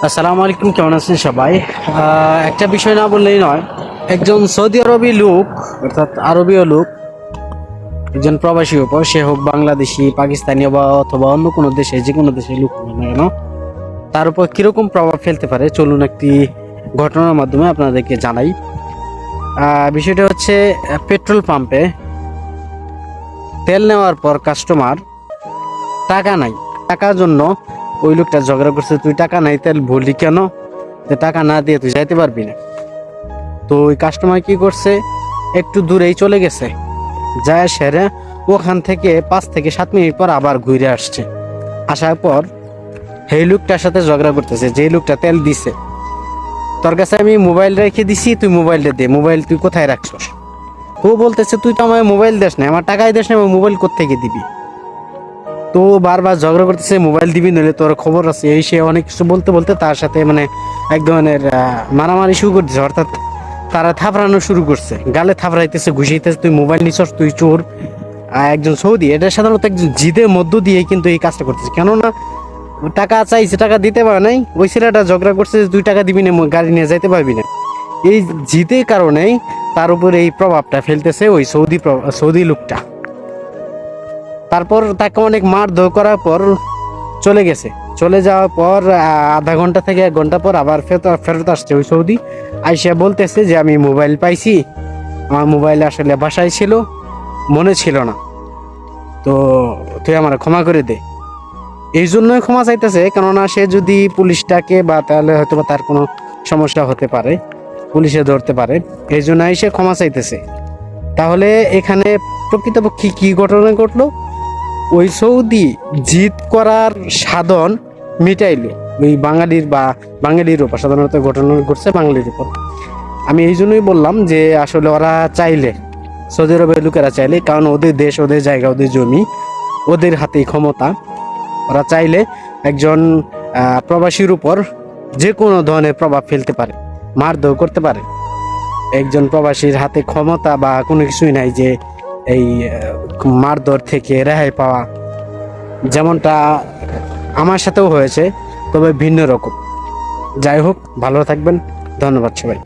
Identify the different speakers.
Speaker 1: আসসালামু আলাইকুম, কেমন আছেন সবাই? একটা বিষয় না বললেই নয়। একজন সৌদি আরবি লোক, অর্থাৎ আরবীয় লোক, একজন প্রবাসী হোক, সে হোক বাংলাদেশি, পাকিস্তানি বা অথবা অন্য কোনো দেশে, যে কোনো দেশের লোক হোক না কেন, তার উপর কিরকম প্রভাব ফেলতে পারে চলুন একটি ঘটনার মাধ্যমে আপনাদেরকে জানাই। বিষয়টা হচ্ছে, পেট্রোল পাম্পে তেল নেওয়ার পর কাস্টমার টাকা নাই, টাকার জন্য ওই লোকটা ঝগড়া করছে, তুই টাকা নাই তেল ভরলি কেন, যে টাকা না দিয়ে তুই যাইতে পারবি না। তো ওই কাস্টমার কি করছে, একটু দূরেই চলে গেছে, যায় সেরে ওখান থেকে 5 থেকে 7 মিনিট পর আবার ঘুরে আসছে। আসার পর এই লোকটার সাথে ঝগড়া করতেছে, যে লোকটা তেল দিছে, তোর কাছে আমি মোবাইল রেখে দিছি, তুই মোবাইলটা দে, মোবাইল তুই কোথায় রাখছস? ও বলতেছে, তুই তো আমার মোবাইল দেস না, আমার টাকাই দেস না, আমার মোবাইল কোত্থেকে দিবি? তো বারবার ঝগড়া করতেছে, মোবাইল দিবি নইলে তোর খবর আছে, এই সে অনেক কিছু বলতে বলতে তার সাথে মানে এক ধরনের মারামারি শুরু করতেছে, অর্থাৎ তারা থাপড়ানো শুরু করছে, গালে থাপড়াইতেছে, ঘুষাইতেছে, তুই মোবাইল নিছস, তুই চোর। একজন সৌদি, এটা সাধারণত একজন জিদের মধ্য দিয়ে কিন্তু এই কাজটা করতেছে, কেননা ও টাকা চাইছে, টাকা দিতে পারে নাই, ওই ছেলেটা ঝগড়া করছে যে তুই টাকা দিবি না, গাড়ি নিয়ে যাইতে পারবি না। এই জিদের কারণেই তার উপরে এই প্রভাবটা ফেলতেছে ওই সৌদি লোকটা। তারপর তাকে অনেক মারধর করার পর চলে গেছে। চলে যাওয়ার পর আধা ঘন্টা থেকে 1 ঘন্টা পর আবার ফেরত আসছে ওই সৌদি। আইসা বলতেছে যে আমি মোবাইল পাইছি, আমার মোবাইল আসলে বাসায় ছিল, মনে ছিল না, তো তুই আমার ক্ষমা করে দে। এই জন্যই ক্ষমা চাইতেছে, কেননা সে যদি পুলিশটাকে বা তাহলে হয়তো বা তার কোনো সমস্যা হতে পারে, পুলিশে ধরতে পারে, এই জন্যই সে ক্ষমা চাইতেছে। তাহলে এখানে প্রকৃতপক্ষে কি ঘটনা ঘটলো? ওই সৌদি জিদ করার সাধন মিটাইলো ওই বাঙালির উপর, সাধারণত ঘটনা ঘটছে বাঙালির উপর। আমি এই জন্যই বললাম যে আসলে ওরা চাইলে, সৌদি আরবের লোকেরা চাইলে, কারণ ওদের দেশ, ওদের জায়গা, ওদের জমি, ওদের হাতেই ক্ষমতা, ওরা চাইলে একজন প্রবাসীর উপর যে কোনো ধরনের প্রভাব ফেলতে পারে, মারধর করতে পারে। একজন প্রবাসীর হাতে ক্ষমতা বা কোনো কিছুই নাই যে এই মারধর থেকে রেহাই পাওয়া, যেমনটা আমার সাথেও হয়েছে, তবে ভিন্ন রকম। যাই হোক, ভালো থাকবেন, ধন্যবাদ সবাইকে।